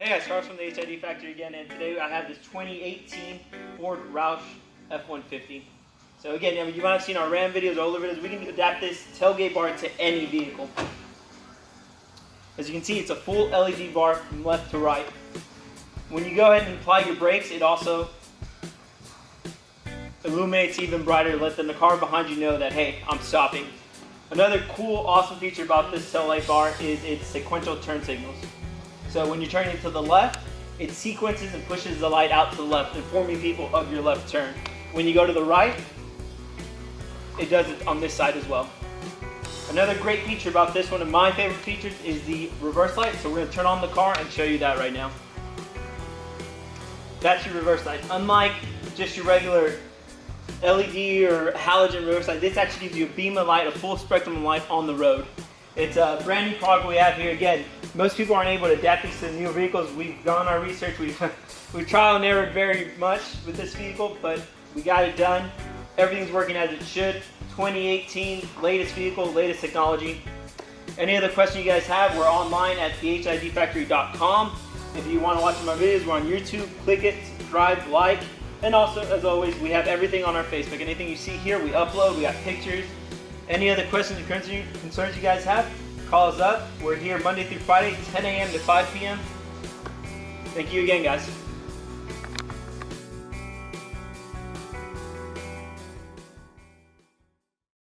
Hey guys, Roush from the HID Factory again, and today I have this 2018 Ford Roush F150. So again, you might have seen our Ram videos or older videos. We can adapt this tailgate bar to any vehicle. As you can see, it's a full LED bar from left to right. When you go ahead and apply your brakes, it also illuminates even brighter to let the car behind you know that, hey, I'm stopping. Another cool, awesome feature about this taillight bar is its sequential turn signals. So when you're turning to the left, it sequences and pushes the light out to the left, informing people of your left turn. When you go to the right, it does it on this side as well. Another great feature about this, one of my favorite features, is the reverse light. So we're going to turn on the car and show you that right now. That's your reverse light. Unlike just your regular LED or halogen reverse light, this actually gives you a beam of light, a full spectrum of light on the road. It's a brand new product we have here. Again, most people aren't able to adapt these to newer vehicles. We've done our research. We've trial and errored very much with this vehicle, but we got it done. Everything's working as it should. 2018, latest vehicle, latest technology. Any other questions you guys have, we're online at thehidfactory.com. If you want to watch my videos, we're on YouTube. Click it, subscribe, like, and also, as always, we have everything on our Facebook. Anything you see here, we upload. We got pictures. Any other questions or concerns you guys have, call us up. We're here Monday through Friday, 10 a.m. to 5 p.m. Thank you again, guys.